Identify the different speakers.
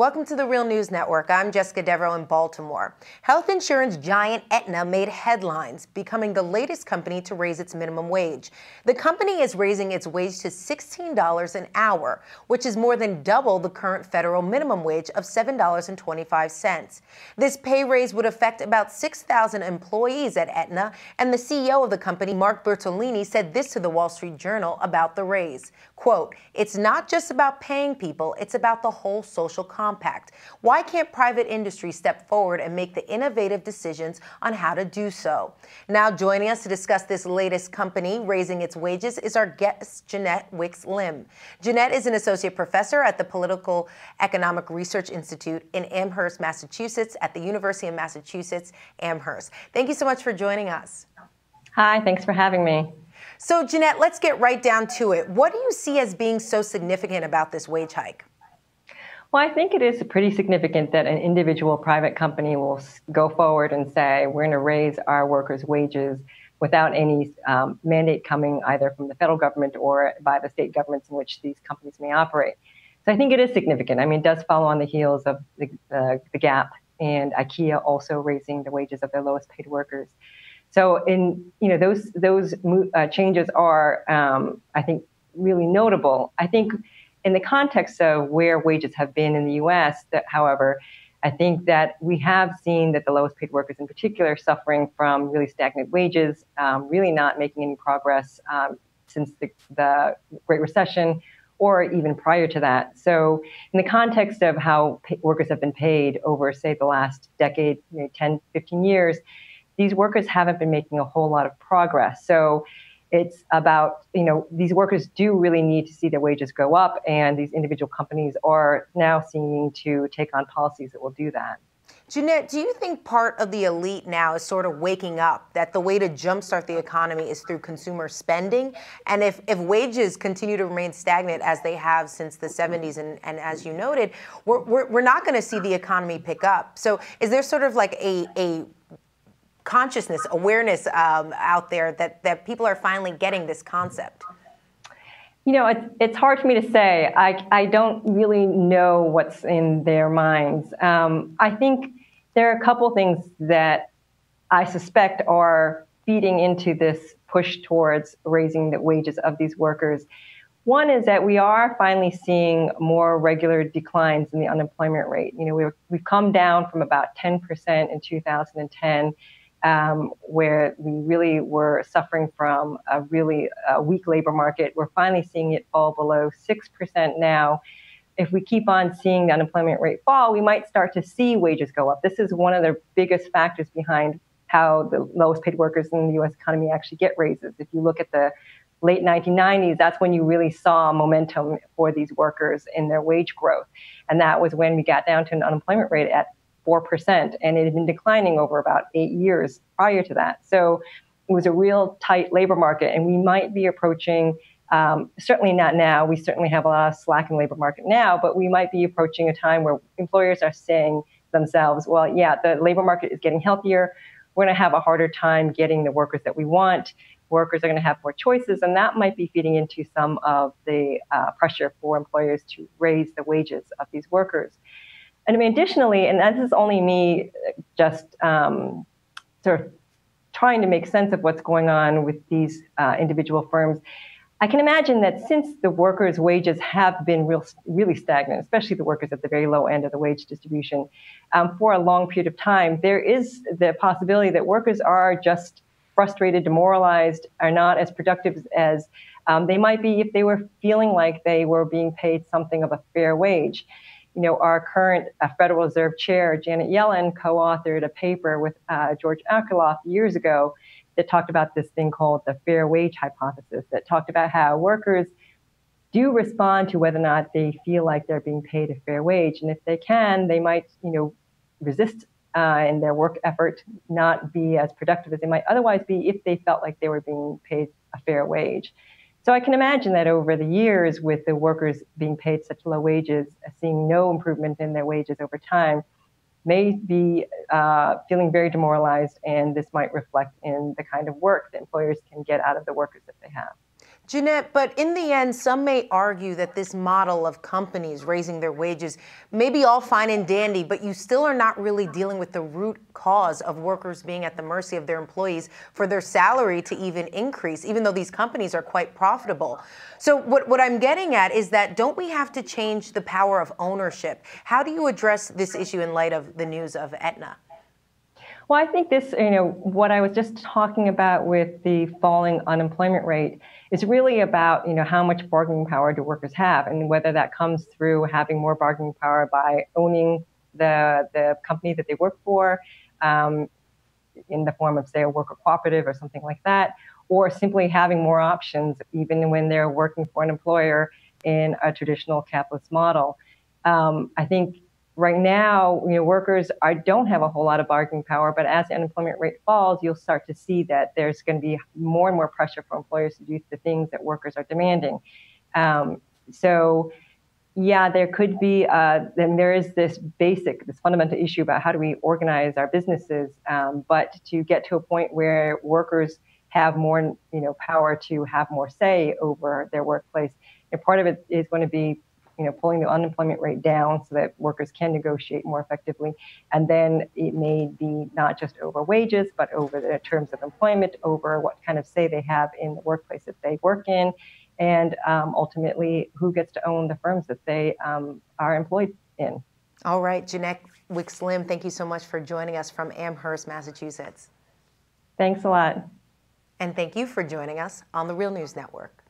Speaker 1: Welcome to the Real News Network. I'm Jessica Devereaux in Baltimore. Health insurance giant AETNA made headlines, becoming the latest company to raise its minimum wage. The company is raising its wage to $16 an hour, which is more than double the current federal minimum wage of $7.25. This pay raise would affect about 6,000 employees at AETNA, and the CEO of the company, Mark Bertolini, said this to the Wall Street Journal about the raise. Quote, "It's not just about paying people, it's about the whole social compact. Why can't private industry step forward and make the innovative decisions on how to do so?" Now joining us to discuss this latest company raising its wages is our guest, Jeanette Wicks-Lim. Jeanette is an associate professor at the Political Economic Research Institute in Amherst, Massachusetts at the University of Massachusetts, Amherst. Thank you so much for joining us.
Speaker 2: Hi, thanks for having me.
Speaker 1: So Jeanette, let's get right down to it. What do you see as being so significant about this wage hike?
Speaker 2: Well, I think it is pretty significant that an individual private company will go forward and say, we're going to raise our workers' wages without any mandate coming either from the federal government or by the state governments in which these companies may operate. So I think it is significant. I mean, it does follow on the heels of the Gap and IKEA also raising the wages of their lowest paid workers. So those changes are, I think, really notable. I think in the context of where wages have been in the U.S., however, I think that we have seen that the lowest paid workers in particular are suffering from really stagnant wages, really not making any progress since the Great Recession or even prior to that. So in the context of how workers have been paid over, say, the last decade, 10, 15 years, these workers haven't been making a whole lot of progress. So it's about, these workers do really need to see their wages go up, and these individual companies are now seeming to take on policies that will do that.
Speaker 1: Jeanette, do you think part of the elite now is sort of waking up that the way to jumpstart the economy is through consumer spending? And if wages continue to remain stagnant as they have since the 70s, and as you noted, we're not going to see the economy pick up. So is there sort of like a consciousness, awareness out there that people are finally getting this concept?
Speaker 2: It's hard for me to say. I don't really know what's in their minds. I think there are a couple things that I suspect are feeding into this push towards raising the wages of these workers. One is that we are finally seeing more regular declines in the unemployment rate. We've come down from about 10% in 2010, where we really were suffering from a really weak labor market. We're finally seeing it fall below 6% now. If we keep on seeing the unemployment rate fall, we might start to see wages go up. This is one of the biggest factors behind how the lowest paid workers in the U.S. economy actually get raises. If you look at the late 1990s, that's when you really saw momentum for these workers in their wage growth. And that was when we got down to an unemployment rate at 4%, and it had been declining over about 8 years prior to that. So it was a real tight labor market, and we might be approaching, certainly not now, we certainly have a lot of slack in the labor market now, but we might be approaching a time where employers are saying to themselves, well, yeah, the labor market is getting healthier, we're going to have a harder time getting the workers that we want, workers are going to have more choices, and that might be feeding into some of the pressure for employers to raise the wages of these workers. And I mean, additionally, and this is only me just sort of trying to make sense of what's going on with these individual firms, I can imagine that since the workers' wages have been really stagnant, especially the workers at the very low end of the wage distribution, for a long period of time, there is the possibility that workers are just frustrated, demoralized, are not as productive as they might be if they were feeling like they were being paid something of a fair wage. Our current Federal Reserve Chair, Janet Yellen, co-authored a paper with George Akerlof years ago that talked about this thing called the fair wage hypothesis, that talked about how workers do respond to whether or not they feel like they're being paid a fair wage. And if they can, they might, resist in their work effort, not be as productive as they might otherwise be if they felt like they were being paid a fair wage. So I can imagine that over the years, with the workers being paid such low wages, seeing no improvement in their wages over time, may be feeling very demoralized, and this might reflect in the kind of work that employers can get out of the workers that they have.
Speaker 1: Jeanette, but in the end, some may argue that this model of companies raising their wages may be all fine and dandy, but you still are not really dealing with the root cause of workers being at the mercy of their employees for their salary to even increase, even though these companies are quite profitable. So what I'm getting at is that don't we have to change the power of ownership? How do you address this issue in light of the news of AETNA?
Speaker 2: Well, I think this, what I was just talking about with the falling unemployment rate is really about, how much bargaining power do workers have, and whether that comes through having more bargaining power by owning the company that they work for, in the form of, say, a worker cooperative or something like that, or simply having more options, even when they're working for an employer in a traditional capitalist model. I think right now, workers don't have a whole lot of bargaining power, but as the unemployment rate falls, you'll start to see that there's going to be more and more pressure for employers to do the things that workers are demanding. So, yeah, there could be, then there is this fundamental issue about how do we organize our businesses, but to get to a point where workers have more, power to have more say over their workplace, and part of it is going to be pulling the unemployment rate down so that workers can negotiate more effectively. And then it may be not just over wages, but over the terms of employment, over what kind of say they have in the workplace that they work in, and ultimately who gets to own the firms that they are employed in.
Speaker 1: All right, Jeanette Wicks-Lim, thank you so much for joining us from Amherst, Massachusetts.
Speaker 2: Thanks a lot.
Speaker 1: And thank you for joining us on the Real News Network.